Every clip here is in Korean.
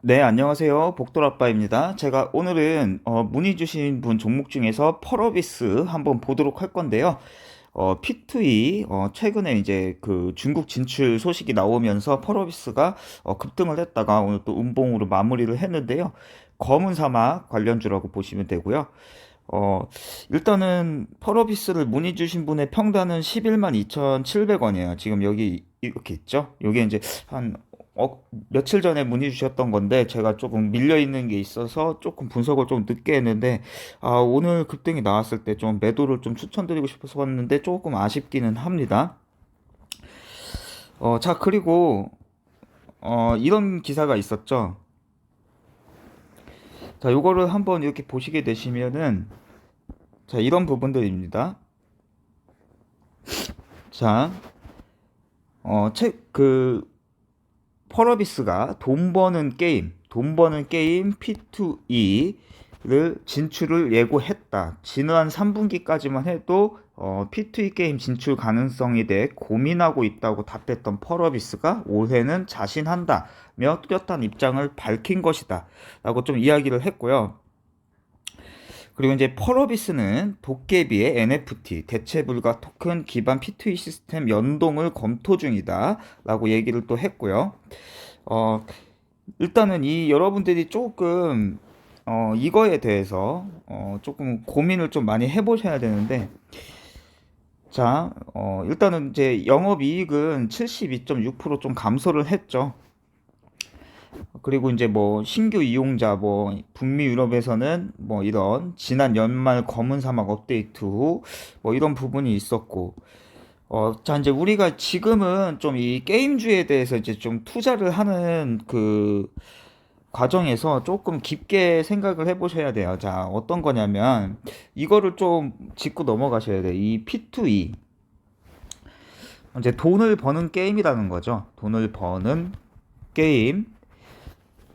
네, 안녕하세요. 복돌아빠입니다. 제가 오늘은 문의 주신 분 종목 중에서 펄어비스 한번 보도록 할 건데요. P2E 최근에 이제 그 중국 진출 소식이 나오면서 펄어비스가 급등을 했다가 오늘 또 음봉으로 마무리를 했는데요. 검은 사막 관련주라고 보시면 되고요. 어, 일단은 펄어비스를 문의 주신 분의 평단은 11만 2,700원이에요. 지금 여기 이렇게 있죠. 요게 이제 한 며칠 전에 문의 주셨던 건데 제가 조금 밀려 있는 게 있어서 조금 분석을 좀 늦게 했는데 오늘 급등이 나왔을 때 좀 매도를 좀 추천드리고 싶어서 왔는데 조금 아쉽기는 합니다. 자, 그리고 이런 기사가 있었죠. 자, 요거를 한번 이렇게 보시게 되시면은 자, 이런 부분들입니다. 자, 펄어비스가 돈 버는 게임 P2E를 진출을 예고했다. 지난 3분기까지만 해도 P2E 게임 진출 가능성에 대해 고민하고 있다고 답했던 펄어비스가 올해는 자신한다며 뚜렷한 입장을 밝힌 것이다. 라고 좀 이야기를 했고요. 그리고 이제 펄어비스는 도깨비의 NFT 대체 불가 토큰 기반 P2E 시스템 연동을 검토 중이다 라고 얘기를 또 했고요. 어, 일단은 이 여러분들이 조금 이거에 대해서 조금 고민을 좀 많이 해보셔야 되는데, 자, 일단은 이제 영업이익은 72.6%좀 감소를 했죠. 그리고 이제 뭐 신규 이용자 뭐 북미 유럽에서는 뭐 이런 지난 연말 검은 사막 업데이트 후 뭐 이런 부분이 있었고, 자 이제 우리가 지금은 좀 이 게임주에 대해서 이제 좀 투자를 하는 그 과정에서 조금 깊게 생각을 해보셔야 돼요. 자, 어떤 거냐면 이거를 좀 짚고 넘어가셔야 돼요. 이 P2E 이제 돈을 버는 게임이라는 거죠. 돈을 버는 게임.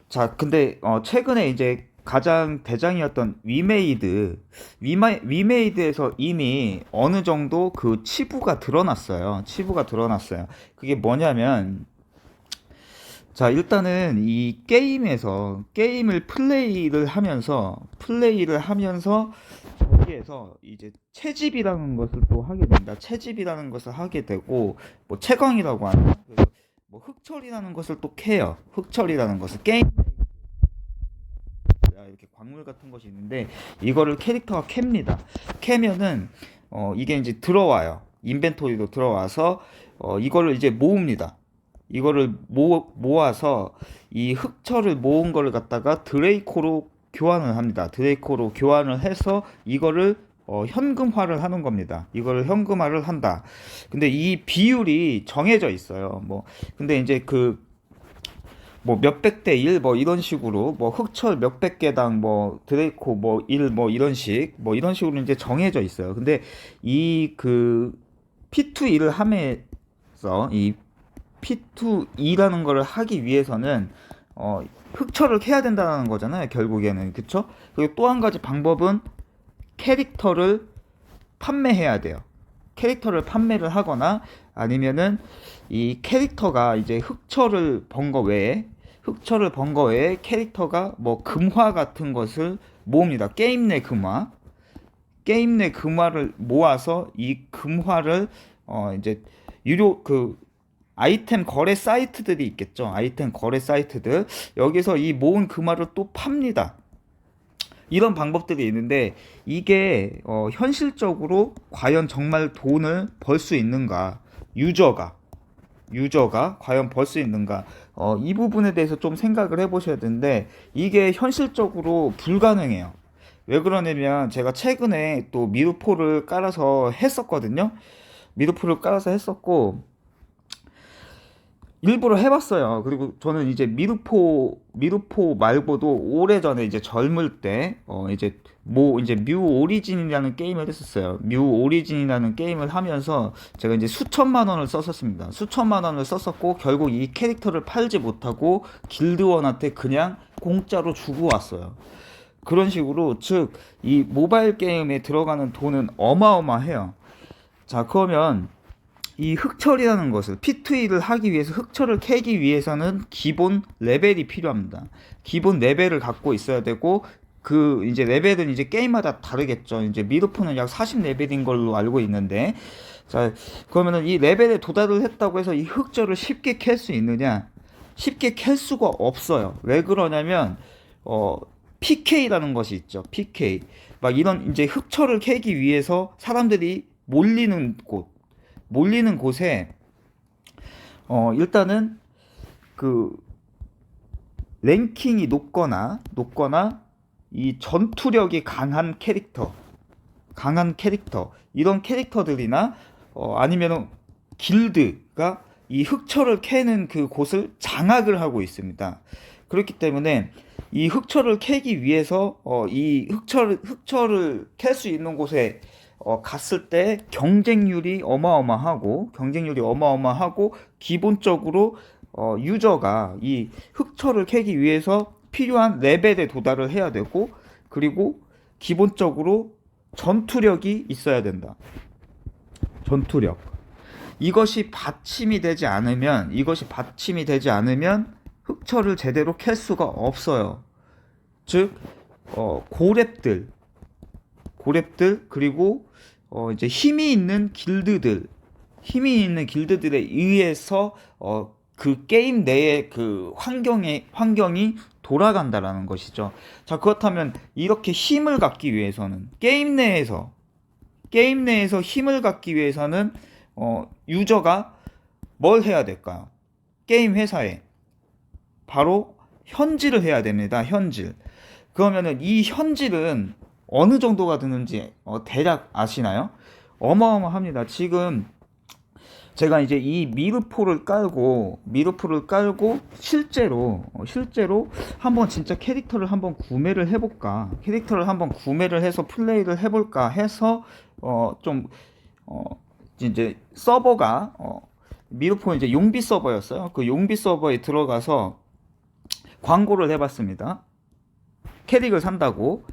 자, 근데 최근에 이제 가장 대장이었던 위메이드에서 이미 어느 정도 그 치부가 드러났어요. 치부가 드러났어요. 그게 뭐냐면, 자, 일단은 이 게임에서 게임을 플레이를 하면서 거기에서 이제 채집이라는 것을 또 하게 된다. 채집이라는 것을 하게 되고 뭐 채광이라고 하나? 그래서 뭐 흑철이라는 것을 또 캐요. 흑철이라는 것을 게임 이렇게 광물 같은 것이 있는데 이거를 캐릭터가 캡니다. 캐면은 이게 이제 들어와요. 인벤토리로 들어와서 이거를 이제 모읍니다. 이거를 모아서 이 흑철을 모은 거를 갖다가 드레이코로 교환을 합니다. 드레이코로 교환을 해서 이거를 현금화를 하는 겁니다. 이거를 현금화를 한다. 근데 이 비율이 정해져 있어요. 뭐 근데 이제 그 뭐 몇백 대 일 뭐 이런 식으로 뭐 흑철 몇백 개당 뭐 드레이코 뭐 일 뭐 이런 식으로 이제 정해져 있어요. 근데 이 그 P2E를 함에서 이 P2E라는 거를 하기 위해서는 흑철을 캐야 된다는 거잖아요. 결국에는 그쵸? 그리고 또 한 가지 방법은 캐릭터를 판매해야 돼요. 캐릭터를 판매를 하거나 아니면은 이 캐릭터가 이제 흑철을 번 거 외에 캐릭터가 뭐 금화 같은 것을 모읍니다. 게임 내 금화를 모아서 이 금화를 이제 유료 그 아이템 거래 사이트들이 있겠죠. 아이템 거래 사이트들 여기서 이 모은 금화를 또 팝니다. 이런 방법들이 있는데 이게 현실적으로 과연 정말 돈을 벌 수 있는가? 유저가 과연 벌 수 있는가? 이 부분에 대해서 좀 생각을 해보셔야 되는데 이게 현실적으로 불가능해요. 왜 그러냐면 제가 최근에 또 미르포를 깔아서 했었거든요. 미르포를 깔아서 했었고 일부러 해봤어요. 그리고 저는 이제 미르포 말고도 오래전에 이제 젊을 때, 이제 뮤 오리진이라는 게임을 했었어요. 뮤 오리진이라는 게임을 하면서 제가 이제 수천만 원을 썼었습니다. 수천만 원을 썼었고, 결국 이 캐릭터를 팔지 못하고 길드원한테 그냥 공짜로 주고 왔어요. 그런 식으로, 즉, 이 모바일 게임에 들어가는 돈은 어마어마해요. 자, 그러면 이 흑철이라는 것을 P2E를 하기 위해서 흑철을 캐기 위해서는 기본 레벨이 필요합니다. 기본 레벨을 갖고 있어야 되고 그 이제 레벨은 이제 게임마다 다르겠죠. 이제 미드포는 약 40레벨인 걸로 알고 있는데 자 그러면은 이 레벨에 도달을 했다고 해서 이 흑철을 쉽게 캘 수 있느냐? 쉽게 캘 수가 없어요. 왜 그러냐면 PK라는 것이 있죠. PK 막 이런 이제 흑철을 캐기 위해서 사람들이 몰리는 곳에 일단은 그 랭킹이 높거나 이 전투력이 강한 캐릭터 이런 캐릭터들이나 아니면은 길드가 이 흑철을 캐는 그 곳을 장악을 하고 있습니다. 그렇기 때문에 이 흑철을 캐기 위해서 이 흑철을 캘 수 있는 곳에 갔을 때 경쟁률이 어마어마하고 기본적으로 유저가 이 흑철을 캐기 위해서 필요한 레벨에 도달을 해야 되고 그리고 기본적으로 전투력이 있어야 된다. 전투력. 이것이 받침이 되지 않으면 흑철을 제대로 캘 수가 없어요. 즉 고렙들 그리고 이제 힘이 있는 길드들에 의해서 그 게임 내의 그 환경이 돌아간다라는 것이죠. 자, 그렇다면 이렇게 힘을 갖기 위해서는 게임 내에서 힘을 갖기 위해서는 유저가 뭘 해야 될까요? 게임 회사에 바로 현질을 해야 됩니다. 현질. 그러면은 이 현질은 어느 정도가 드는지 대략 아시나요? 어마어마합니다. 지금 제가 이제 이 미르포를 깔고 실제로 한번 진짜 캐릭터를 한번 구매를 해서 플레이를 해볼까 해서 이제 서버가 미르포는 이제 용비 서버였어요. 그 용비 서버에 들어가서 광고를 해봤습니다. 캐릭을 산다고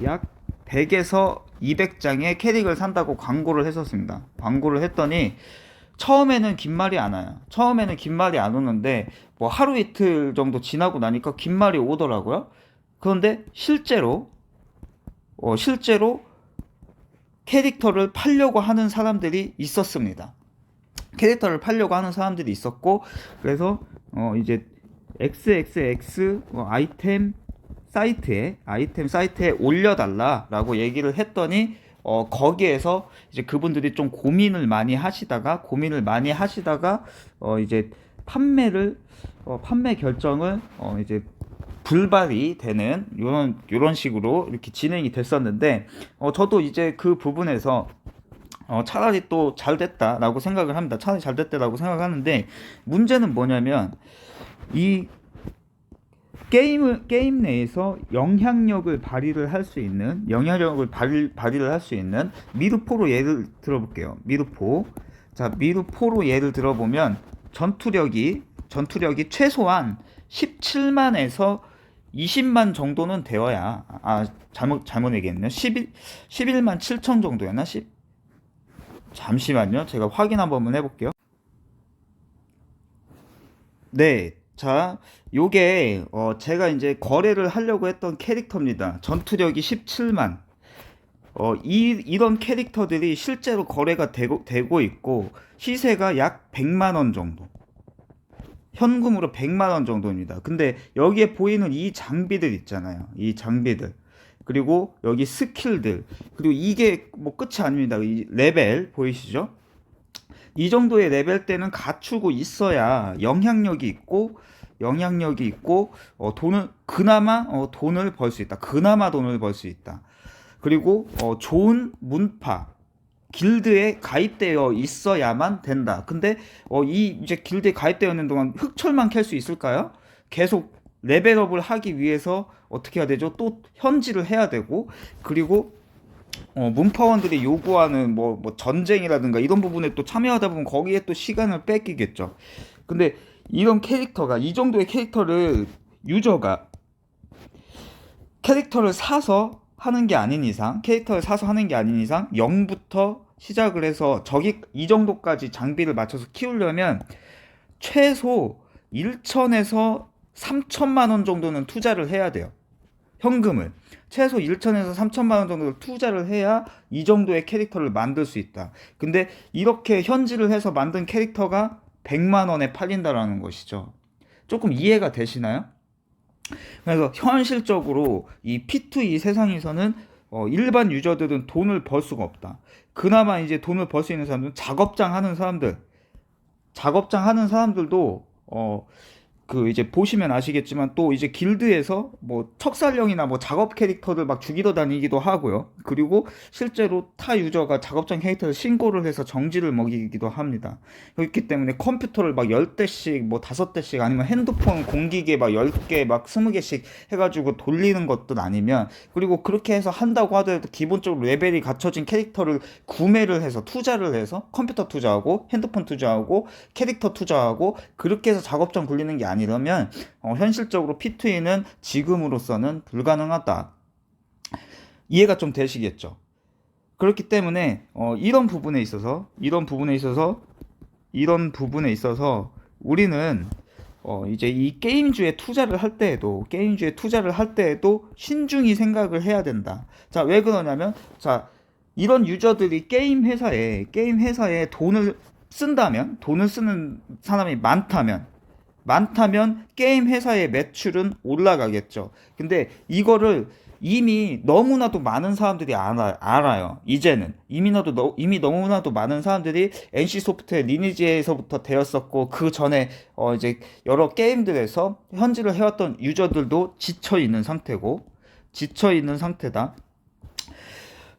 약 100에서 200장의 캐릭을 산다고 광고를 했었습니다. 광고를 했더니 처음에는 긴 말이 안 와요. 안 오는데 뭐 하루 이틀 정도 지나고 나니까 긴 말이 오더라고요. 그런데 실제로 캐릭터를 팔려고 하는 사람들이 있었습니다. 그래서 이제 XXX 아이템 사이트에 올려달라라고 얘기를 했더니 거기에서 이제 그분들이 좀 고민을 많이 하시다가 이제 판매 결정을 이제 불발이 되는 요런 식으로 이렇게 진행이 됐었는데 저도 이제 그 부분에서 차라리 또 잘 됐다라고 생각을 합니다. 차라리 잘 됐다라고 생각하는데 문제는 뭐냐면 이 게임 내에서 영향력을 발휘를 할 수 있는 미르포로 예를 들어볼게요. 미르포로 예를 들어보면 전투력이 최소한 17만에서 20만 정도는 되어야 잘못 얘기했네요. 11만 7천 정도였나? 잠시만요. 제가 확인 한번 해볼게요. 네. 자, 요게 제가 이제 거래를 하려고 했던 캐릭터입니다. 전투력이 17만. 이런 캐릭터들이 실제로 거래가 되고 있고 시세가 약 100만 원 정도. 현금으로 100만 원 정도입니다. 근데 여기에 보이는 이 장비들 있잖아요. 이 장비들. 그리고 여기 스킬들. 그리고 이게 뭐 끝이 아닙니다. 이 레벨 보이시죠? 이 정도의 레벨 때는 갖추고 있어야 영향력이 있고 그나마 돈을 벌 수 있다. 그리고 좋은 문파 길드에 가입되어 있어야만 된다. 근데 이제 길드에 가입되어 있는 동안 흑철만 캘 수 있을까요? 계속 레벨업을 하기 위해서 어떻게 해야 되죠? 또 현질을 해야 되고 그리고 문파원들이 요구하는 뭐 전쟁이라든가 이런 부분에 또 참여하다 보면 거기에 또 시간을 뺏기겠죠. 근데 이런 캐릭터가 이 정도의 캐릭터를 유저가 캐릭터를 사서 하는 게 아닌 이상 0부터 시작을 해서 저기 이 정도까지 장비를 맞춰서 키우려면 최소 1천에서 3천만 원 정도는 투자를 해야 돼요. 현금을 최소 1천에서 3천만 원 정도를 투자를 해야 이 정도의 캐릭터를 만들 수 있다. 근데 이렇게 현질을 해서 만든 캐릭터가 100만 원에 팔린다라는 것이죠. 조금 이해가 되시나요? 그래서 현실적으로 이 P2E 세상에서는 일반 유저들은 돈을 벌 수가 없다. 그나마 이제 돈을 벌 수 있는 사람들은 작업장 하는 사람들, 작업장 하는 사람들도 그 이제 보시면 아시겠지만 또 이제 길드에서 뭐 척살령이나 뭐 작업 캐릭터들 막 죽이러 다니기도 하고요. 그리고 실제로 타 유저가 작업장 캐릭터를 신고를 해서 정지를 먹이기도 합니다. 그렇기 때문에 컴퓨터를 막 10대씩 뭐 5대씩 아니면 핸드폰 공기계 막 10개 막 20개씩 해가지고 돌리는 것도 아니면, 그리고 그렇게 해서 한다고 하더라도 기본적으로 레벨이 갖춰진 캐릭터를 구매를 해서 투자를 해서 컴퓨터 투자하고 핸드폰 투자하고 캐릭터 투자하고 그렇게 해서 작업장 굴리는 게 아니라면 현실적으로 P2E는 지금으로서는 불가능하다. 이해가 좀 되시겠죠? 그렇기 때문에 이런 부분에 있어서 우리는 이제 이 게임주에 투자를 할 때에도 신중히 생각을 해야 된다. 자, 왜 그러냐면, 자, 이런 유저들이 게임 회사에 돈을 쓰는 사람이 많다면 게임 회사의 매출은 올라가겠죠. 근데 이거를 이미 너무나도 많은 사람들이 알아요. 이제는 이미 너무나도 많은 사람들이 NC소프트의 리니지에서부터 되었었고, 그 전에 이제 여러 게임들에서 현질을 해왔던 유저들도 지쳐 있는 상태다.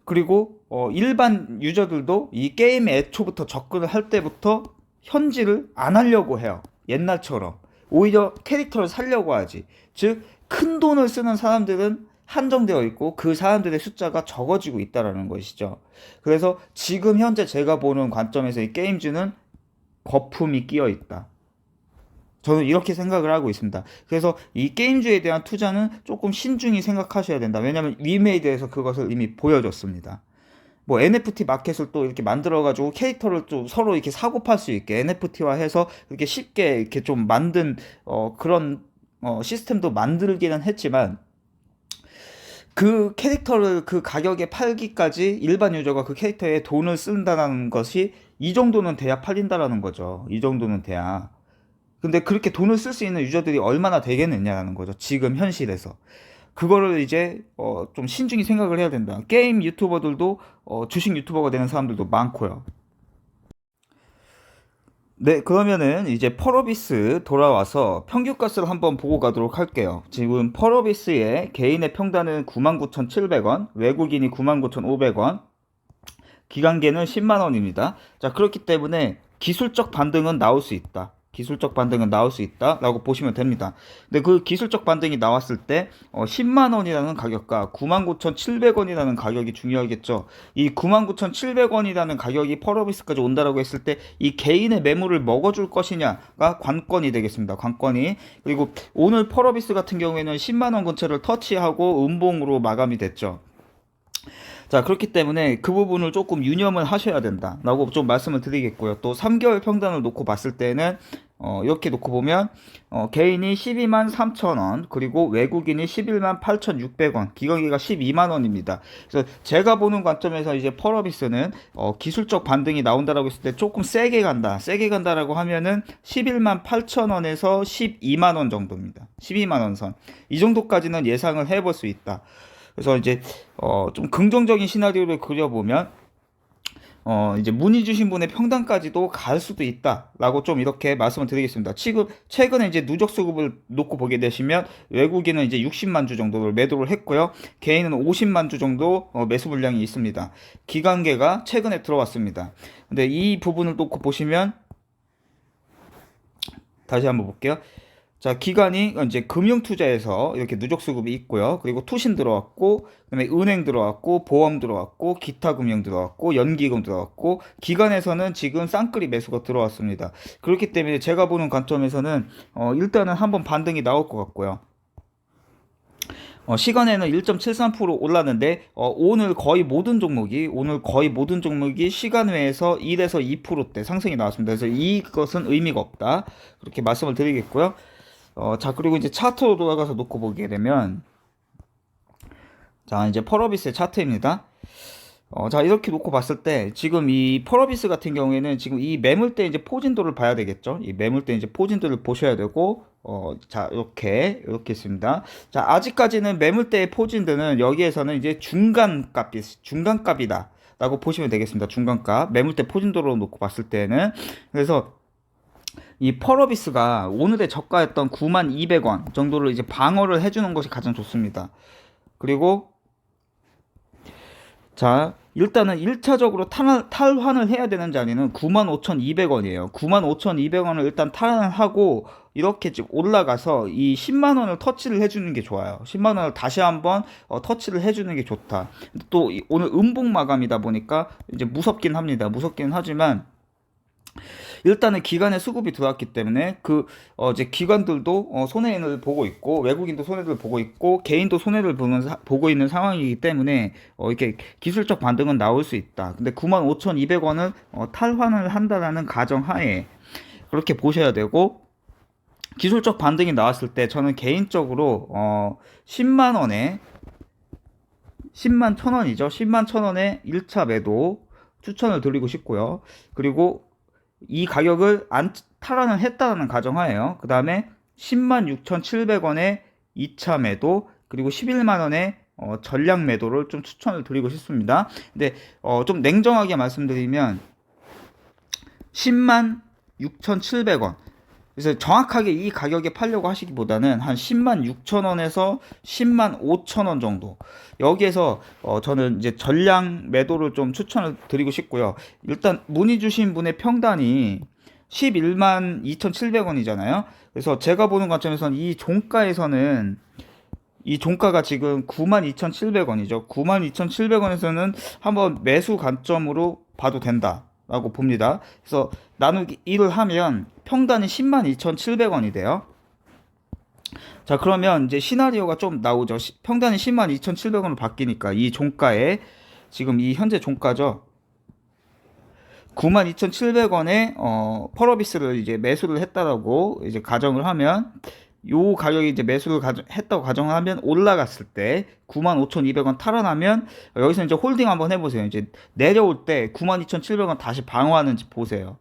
그리고 일반 유저들도 이 게임에 애초부터 접근을 할 때부터 현질을 안 하려고 해요. 옛날처럼 오히려 캐릭터를 살려고 하지. 즉, 큰 돈을 쓰는 사람들은 한정되어 있고 그 사람들의 숫자가 적어지고 있다라는 것이죠. 그래서 지금 현재 제가 보는 관점에서 이 게임주는 거품이 끼어 있다. 저는 이렇게 생각을 하고 있습니다. 그래서 이 게임주에 대한 투자는 조금 신중히 생각하셔야 된다. 왜냐하면 위메이드에서 그것을 이미 보여줬습니다. 뭐 NFT 마켓을 또 이렇게 만들어가지고 캐릭터를 좀 서로 이렇게 사고 팔 수 있게 NFT화해서 이렇게 쉽게 이렇게 좀 만든 그런 시스템도 만들기는 했지만, 그 캐릭터를 그 가격에 팔기까지 일반 유저가 그 캐릭터에 돈을 쓴다는 것이 이 정도는 돼야 팔린다라는 거죠. 이 정도는 돼야. 근데 그렇게 돈을 쓸 수 있는 유저들이 얼마나 되겠느냐라는 거죠. 지금 현실에서. 그거를 이제 좀 신중히 생각을 해야 된다. 게임 유튜버들도 주식 유튜버가 되는 사람들도 많고요. 네, 그러면은 이제 펄어비스 돌아와서 평균가스를 한번 보고 가도록 할게요. 지금 펄어비스의 개인의 평단은 99,700원, 외국인이 99,500원, 기간계는 10만원입니다. 자, 그렇기 때문에 기술적 반등은 나올 수 있다. 라고 보시면 됩니다. 근데 그 기술적 반등이 나왔을 때 10만원이라는 가격과 99,700원이라는 가격이 중요하겠죠. 이 99,700원이라는 가격이 펄어비스까지 온다라고 했을 때 이 개인의 매물을 먹어줄 것이냐가 관건이 되겠습니다. 관건이. 그리고 오늘 펄어비스 같은 경우에는 10만원 근처를 터치하고 음봉으로 마감이 됐죠. 자, 그렇기 때문에 그 부분을 조금 유념을 하셔야 된다 라고 좀 말씀을 드리겠고요. 또 3개월 평단을 놓고 봤을 때는 이렇게 놓고 보면 개인이 12만 3천원, 그리고 외국인이 11만 8,600원, 기간기가 12만원입니다. 그래서 제가 보는 관점에서 이제 펄어비스는 기술적 반등이 나온다라고 했을 때 조금 세게 간다라고 하면은 11만 8천원에서 12만원 정도입니다. 12만원 선. 이 정도까지는 예상을 해볼 수 있다. 그래서 이제 좀 긍정적인 시나리오를 그려보면 이제 문의 주신 분의 평단까지도 갈 수도 있다라고 좀 이렇게 말씀을 드리겠습니다. 지금 최근에 이제 누적 수급을 놓고 보게 되시면 외국인은 이제 60만 주 정도를 매도를 했고요. 개인은 50만 주 정도 매수 물량이 있습니다. 기간계가 최근에 들어왔습니다. 근데 이 부분을 놓고 보시면 다시 한번 볼게요. 자, 기간이 이제 금융투자에서 이렇게 누적 수급이 있고요. 그리고 투신 들어왔고, 그다음에 은행 들어왔고, 보험 들어왔고, 기타 금융 들어왔고, 연기금 들어왔고, 기간에서는 지금 쌍끌이 매수가 들어왔습니다. 그렇기 때문에 제가 보는 관점에서는 일단은 한번 반등이 나올 것 같고요. 시간에는 1.73% 올랐는데 오늘 거의 모든 종목이 시간 외에서 1에서 2%대 상승이 나왔습니다. 그래서 이것은 의미가 없다. 그렇게 말씀을 드리겠고요. 자, 그리고 이제 차트로 돌아가서 놓고 보게 되면, 자, 이제 펄어비스의 차트입니다. 자, 이렇게 놓고 봤을 때, 지금 이 펄어비스 같은 경우에는 지금 이 매물대 이제 포진도를 봐야 되겠죠? 이 매물대 이제 포진도를 보셔야 되고, 자, 이렇게 있습니다. 자, 아직까지는 매물대의 포진도는 여기에서는 이제 중간값이다. 라고 보시면 되겠습니다. 중간값. 매물대 포진도로 놓고 봤을 때는. 그래서 이 펄어비스가 오늘의 저가였던 92,200원 정도를 이제 방어를 해주는 것이 가장 좋습니다. 그리고 자, 일단은 1차적으로 탈환을 해야 되는 자리는 95,200원이에요. 95,200원을 일단 탈환을 하고 이렇게 좀 올라가서 이 10만원을 터치를 해주는 게 좋아요. 10만원을 다시 한번 터치를 해주는 게 좋다. 또 오늘 음봉 마감이다 보니까 이제 무섭긴 합니다. 무섭긴 하지만 일단은 기관의 수급이 들어왔기 때문에 이제 기관들도 손해를 보고 있고 외국인도 손해를 보고 있고 개인도 손해를 보고 있는 상황이기 때문에 이렇게 기술적 반등은 나올 수 있다. 근데 95,200원을 탈환을 한다라는 가정하에 그렇게 보셔야 되고, 기술적 반등이 나왔을 때 저는 개인적으로 10만 1,000원이죠. 10만 1,000원에 1차 매도 추천을 드리고 싶고요. 그리고 이 가격을 탈환을 했다는 가정하에요. 그 다음에 106,700원에 2차 매도, 그리고 11만원에 전량 매도를 좀 추천을 드리고 싶습니다. 근데 좀 냉정하게 말씀드리면 106,700원, 그래서 정확하게 이 가격에 팔려고 하시기보다는 한 106,000원에서 105,000원 정도, 여기에서 저는 이제 전량 매도를 좀 추천을 드리고 싶고요. 일단 문의 주신 분의 평단이 112,700원이잖아요. 그래서 제가 보는 관점에서는 이 종가가 지금 92,700원이죠. 92,700원에서는 한번 매수 관점으로 봐도 된다 라고 봅니다. 그래서 나누기 1을 하면 평단이 102,700원이 돼요. 자, 그러면 이제 시나리오가 좀 나오죠. 평단이 102,700원으로 바뀌니까 이 종가에, 지금 이 현재 종가죠, 92,700원에 펄어비스를 이제 매수를 했다라고 이제 가정을 하면, 요 가격이 이제 매수를 했다고 가정을 하면 올라갔을 때 95,200원 탈환하면, 여기서 이제 홀딩 한번 해보세요. 이제 내려올 때 92,700원 다시 방어하는지 보세요.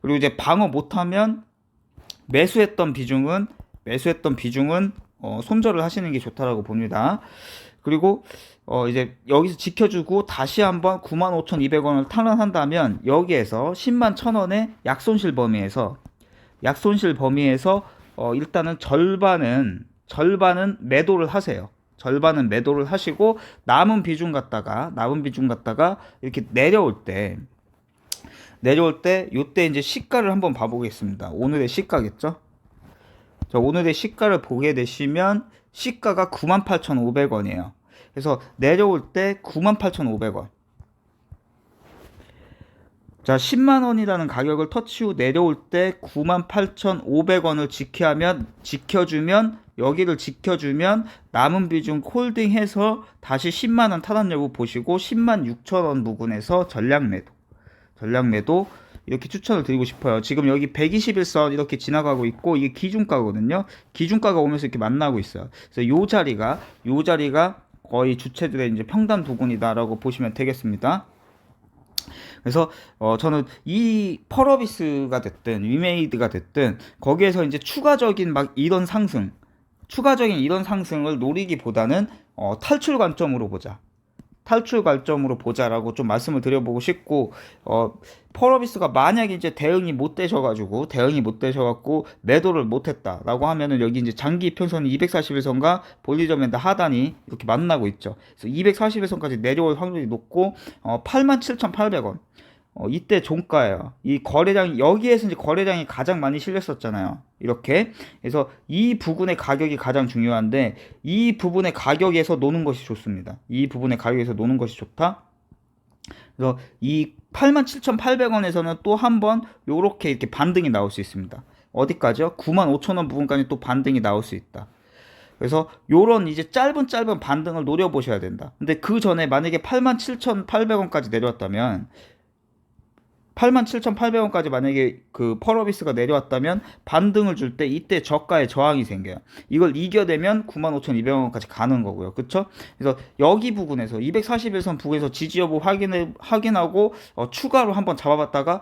그리고 이제 방어 못하면 매수했던 비중은 손절을 하시는 게 좋다라고 봅니다. 그리고 이제 여기서 지켜주고 다시 한번 95,200원을 탈환한다면 여기에서 101,000원의 약손실 범위에서 일단은 절반은 매도를 하세요. 절반은 매도를 하시고 남은 비중 갖다가 이렇게 내려올 때 요때 이제 시가를 한번 봐보겠습니다. 오늘의 시가겠죠? 자, 오늘의 시가를 보게 되시면 시가가 98,500원이에요. 그래서 내려올 때 98,500원. 자, 10만원이라는 가격을 터치 후 내려올 때 98,500원을 여기를 지켜주면 남은 비중 홀딩해서 다시 10만원 탈환 여부 보시고 106,000원 부근에서 전량 매도 이렇게 추천을 드리고 싶어요. 지금 여기 121선 이렇게 지나가고 있고 이게 기준가거든요. 기준가가 오면서 이렇게 만나고 있어요. 그래서 요 자리가 거의 주체들의 이제 평단 부근이다라고 보시면 되겠습니다. 그래서 저는 이 펄어비스가 됐든 위메이드가 됐든 거기에서 이제 추가적인 이런 상승을 노리기보다는 탈출 관점으로 보자라고 좀 말씀을 드려보고 싶고, 펄어비스가 만약에 이제 대응이 못 되셔갖고 매도를 못했다라고 하면은 여기 이제 장기 이평선이 241선과 볼리저 밴드 하단이 이렇게 만나고 있죠. 그래서 241선까지 내려올 확률이 높고 87,800원. 이때 종가예요. 여기에서 이제 거래량이 가장 많이 실렸었잖아요. 이렇게. 그래서 이 부분의 가격이 가장 중요한데, 이 부분의 가격에서 노는 것이 좋습니다. 좋다. 그래서 이 87,800원에서는 또 한번 이렇게 반등이 나올 수 있습니다. 어디까지요? 95,000원 부분까지 또 반등이 나올 수 있다. 그래서 요런 이제 짧은 반등을 노려보셔야 된다. 근데 그 전에 만약에 87,800원까지 내려왔다면 87,800원까지 만약에 그 펄어비스가 내려왔다면 반등을 줄 때 이때 저가의 저항이 생겨요. 이걸 이겨내면 95,200원까지 가는 거고요. 그쵸? 그래서 여기 부분에서 241선 부근에서 지지 여부 확인하고 추가로 한번 잡아봤다가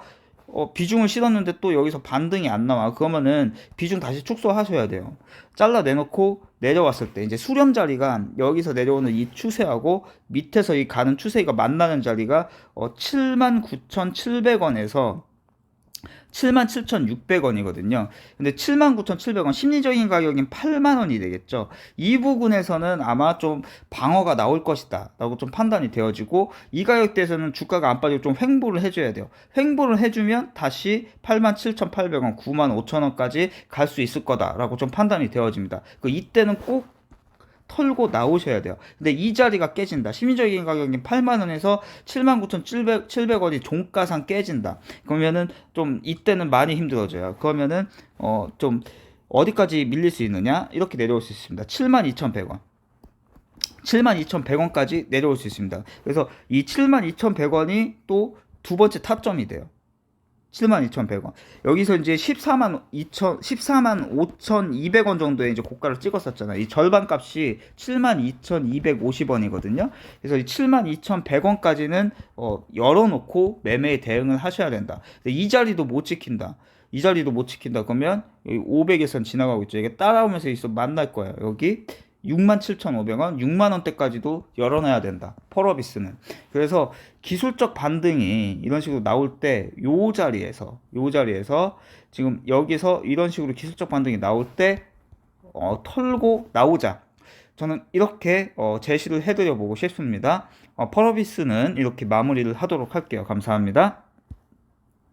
비중을 실었는데 또 여기서 반등이 안 나와. 그러면은 비중 다시 축소하셔야 돼요. 잘라 내놓고 내려왔을 때 이제 수렴 자리가 여기서 내려오는 이 추세하고 밑에서 이 가는 추세가 만나는 자리가 79,700원에서 77,600원이거든요. 근데 79,700원 심리적인 가격인 8만원이 되겠죠. 이 부분에서는 아마 좀 방어가 나올 것이다 라고 좀 판단이 되어지고, 이 가격대에서는 주가가 안 빠지고 좀 횡보를 해줘야 돼요. 횡보를 해주면 다시 87,800원 95,000원까지 갈 수 있을 거다 라고 좀 판단이 되어집니다. 이때는 꼭 털고 나오셔야 돼요. 근데 이 자리가 깨진다. 심리적인 가격인 8만원에서 79,700원이 종가상 깨진다. 그러면은 좀 이때는 많이 힘들어져요. 그러면은 좀 어디까지 밀릴 수 있느냐? 이렇게 내려올 수 있습니다. 72,100원. 72,100원까지 내려올 수 있습니다. 그래서 이 72,100원이 또 두 번째 타점이 돼요. 72,100원. 여기서 이제 14만 5,200원 정도의 이제 고가를 찍었었잖아요. 이 절반 값이 72,250원이거든요. 그래서 이 72,100원까지는 열어놓고 매매에 대응을 하셔야 된다. 이 자리도 못 지킨다. 이 자리도 못 지킨다. 그러면 여기 500에선 지나가고 있죠. 이게 따라오면서 있어 만날 거예요. 여기 67,500원, 6만원대까지도 열어놔야 된다. 펄어비스는. 그래서 기술적 반등이 이런 식으로 나올 때 요 자리에서 지금 여기서 이런 식으로 기술적 반등이 나올 때 털고 나오자. 저는 이렇게 제시를 해드려 보고 싶습니다. 펄어비스는 이렇게 마무리를 하도록 할게요. 감사합니다.